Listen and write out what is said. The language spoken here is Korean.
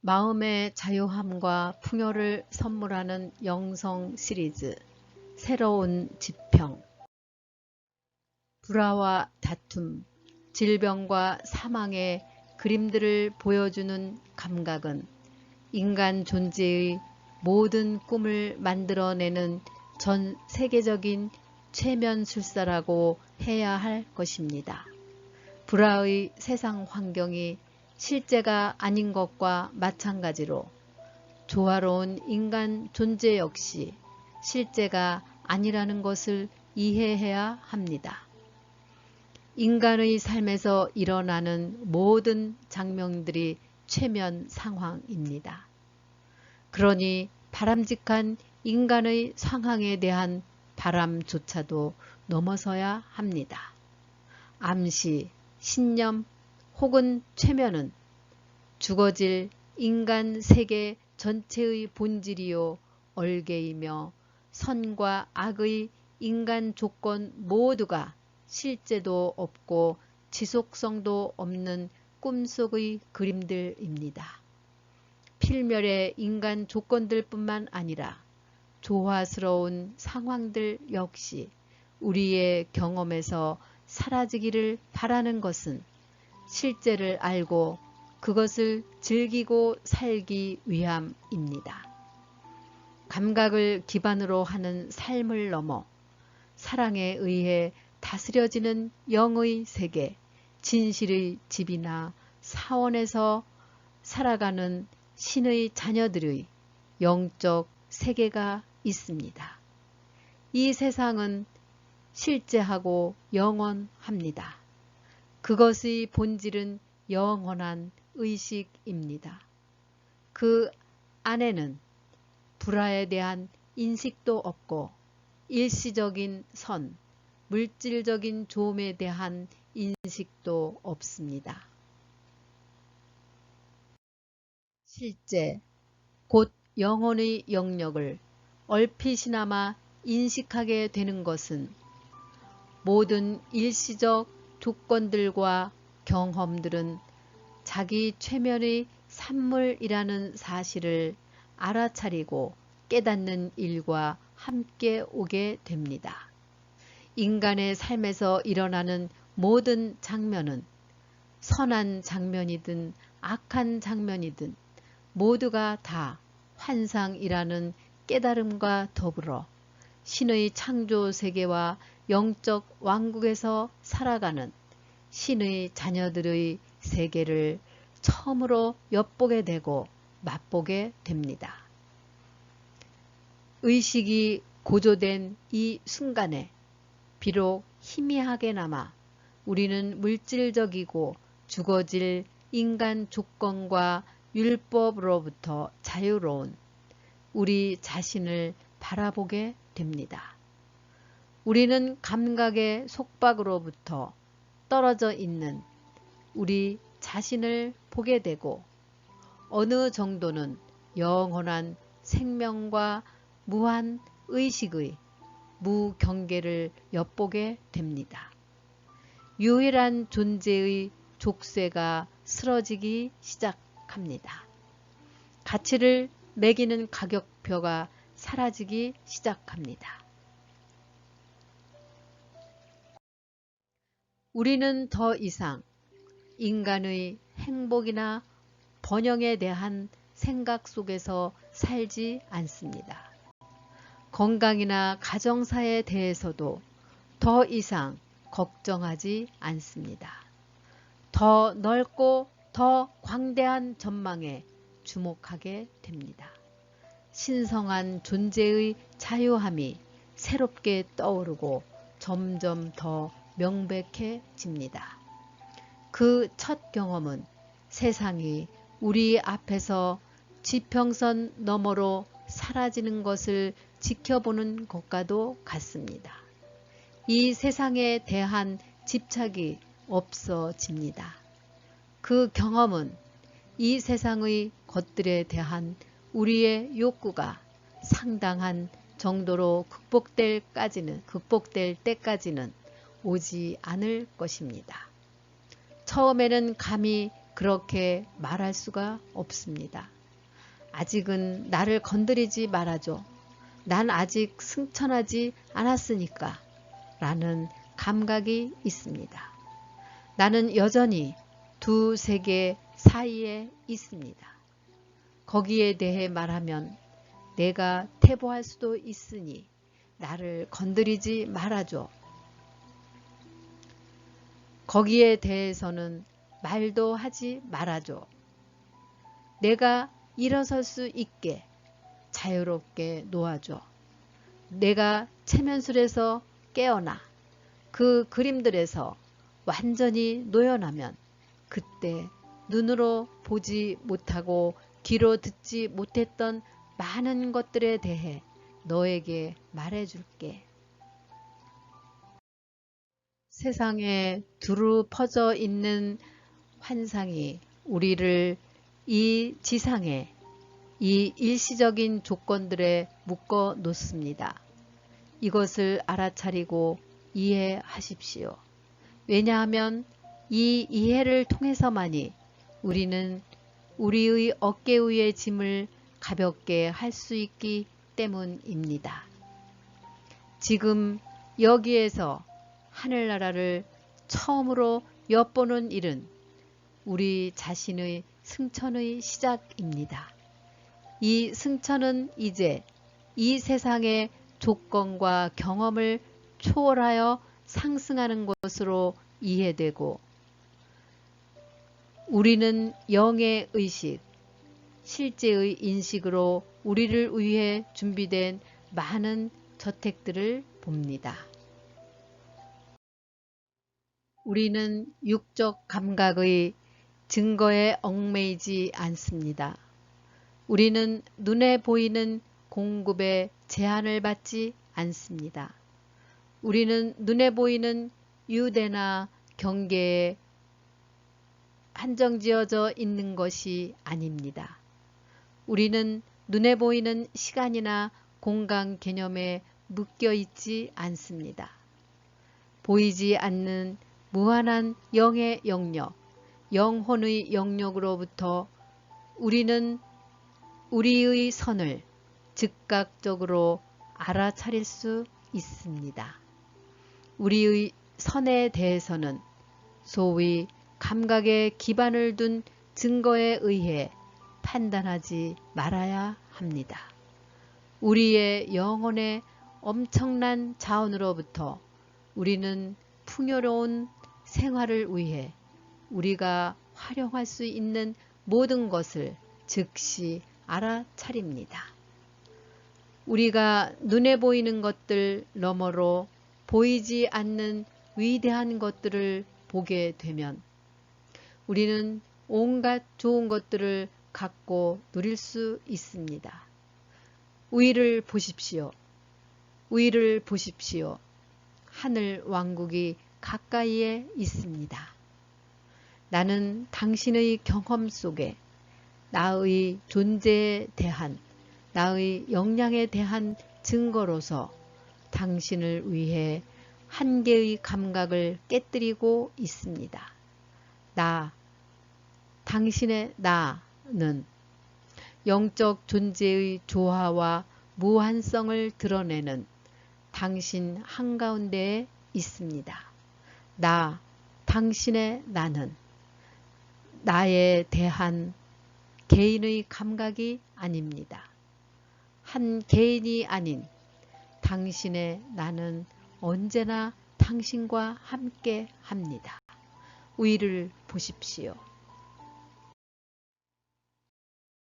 마음의 자유함과 풍요를 선물하는 영성 시리즈 새로운 지평. 불화와 다툼, 질병과 사망의 그림들을 보여주는 감각은 인간 존재의 모든 꿈을 만들어내는 전 세계적인 최면술사라고 해야 할 것입니다. 불화의 세상 환경이 실제가 아닌 것과 마찬가지로 조화로운 인간 존재 역시 실제가 아니라는 것을 이해해야 합니다. 인간의 삶에서 일어나는 모든 장면들이 최면 상황입니다. 그러니 바람직한 인간의 상황에 대한 바람조차도 넘어서야 합니다. 암시, 신념 혹은 최면은 죽어질 인간 세계 전체의 본질이요 얼개이며 선과 악의 인간 조건 모두가 실제도 없고 지속성도 없는 꿈속의 그림들입니다. 필멸의 인간 조건들뿐만 아니라 조화스러운 상황들 역시 우리의 경험에서 사라지기를 바라는 것은 실제를 알고 그것을 즐기고 살기 위함입니다. 감각을 기반으로 하는 삶을 넘어 사랑에 의해 다스려지는 영의 세계, 진실의 집이나 사원에서 살아가는 신의 자녀들의 영적 세계가 있습니다. 이 세상은 실제하고 영원합니다. 그것의 본질은 영원한 의식입니다. 그 안에는 불화에 대한 인식도 없고 일시적인 선, 물질적인 조음에 대한 인식도 없습니다. 실제, 곧 영혼의 영역을 얼핏이나마 인식하게 되는 것은 모든 일시적 조건들과 경험들은 자기 최면의 산물이라는 사실을 알아차리고 깨닫는 일과 함께 오게 됩니다. 인간의 삶에서 일어나는 모든 장면은 선한 장면이든 악한 장면이든 모두가 다 환상이라는 깨달음과 더불어 신의 창조 세계와 영적 왕국에서 살아가는 신의 자녀들의 세계를 처음으로 엿보게 되고 맛보게 됩니다. 의식이 고조된 이 순간에 비록 희미하게나마 우리는 물질적이고 죽어질 인간 조건과 율법으로부터 자유로운 우리 자신을 바라보게 됩니다. 우리는 감각의 속박으로부터 떨어져 있는 우리 자신을 보게 되고 어느 정도는 영원한 생명과 무한 의식의 무경계를 엿보게 됩니다. 유일한 존재의 족쇄가 쓰러지기 시작합니다. 가치를 매기는 가격표가 사라지기 시작합니다. 우리는 더 이상 인간의 행복이나 번영에 대한 생각 속에서 살지 않습니다. 건강이나 가정사에 대해서도 더 이상 걱정하지 않습니다. 더 넓고 더 광대한 전망에 주목하게 됩니다. 신성한 존재의 자유함이 새롭게 떠오르고 점점 더 명백해집니다. 그 첫 경험은 세상이 우리 앞에서 지평선 너머로 사라지는 것을 지켜보는 것과도 같습니다. 이 세상에 대한 집착이 없어집니다. 그 경험은 이 세상의 것들에 대한 우리의 욕구가 상당한 정도로 극복될 때까지는 오지 않을 것입니다. 처음에는 감히 그렇게 말할 수가 없습니다. 아직은 나를 건드리지 말아줘. 난 아직 승천하지 않았으니까 라는 감각이 있습니다. 나는 여전히 두 세계 사이에 있습니다. 거기에 대해 말하면 내가 퇴보할 수도 있으니 나를 건드리지 말아줘. 거기에 대해서는 말도 하지 말아줘. 내가 일어설 수 있게 자유롭게 놓아줘. 내가 체면술에서 깨어나 그 그림들에서 완전히 노연하면 그때 눈으로 보지 못하고 귀로 듣지 못했던 많은 것들에 대해 너에게 말해줄게. 세상에 두루 퍼져 있는 환상이 우리를 이 지상에 이 일시적인 조건들에 묶어 놓습니다. 이것을 알아차리고 이해하십시오. 왜냐하면 이 이해를 통해서만이 우리는 우리의 어깨 위의 짐을 가볍게 할 수 있기 때문입니다. 지금 여기에서 하늘나라를 처음으로 엿보는 일은 우리 자신의 승천의 시작입니다. 이 승천은 이제 이 세상의 조건과 경험을 초월하여 상승하는 것으로 이해되고 우리는 영의 의식, 실제의 인식으로 우리를 위해 준비된 많은 저택들을 봅니다. 우리는 육적 감각의 증거에 얽매이지 않습니다. 우리는 눈에 보이는 공급에 제한을 받지 않습니다. 우리는 눈에 보이는 유대나 경계에 한정지어져 있는 것이 아닙니다. 우리는 눈에 보이는 시간이나 공간 개념에 묶여 있지 않습니다. 보이지 않는 무한한 영의 영역, 영혼의 영역으로부터 우리는 우리의 선을 즉각적으로 알아차릴 수 있습니다. 우리의 선에 대해서는 소위 감각에 기반을 둔 증거에 의해 판단하지 말아야 합니다. 우리의 영혼의 엄청난 자원으로부터 우리는 풍요로운 생활을 위해 우리가 활용할 수 있는 모든 것을 즉시 알아차립니다. 우리가 눈에 보이는 것들 너머로 보이지 않는 위대한 것들을 보게 되면 우리는 온갖 좋은 것들을 갖고 누릴 수 있습니다. 위를 보십시오. 위를 보십시오. 하늘 왕국이 가까이에 있습니다. 나는 당신의 경험 속에 나의 존재에 대한, 나의 역량에 대한 증거로서 당신을 위해 한계의 감각을 깨뜨리고 있습니다. 당신의 나는 영적 존재의 조화와 무한성을 드러내는 당신 한가운데에 있습니다. 당신의 나는 나에 대한 개인의 감각이 아닙니다. 한 개인이 아닌 당신의 나는 언제나 당신과 함께 합니다. 위를 보십시오.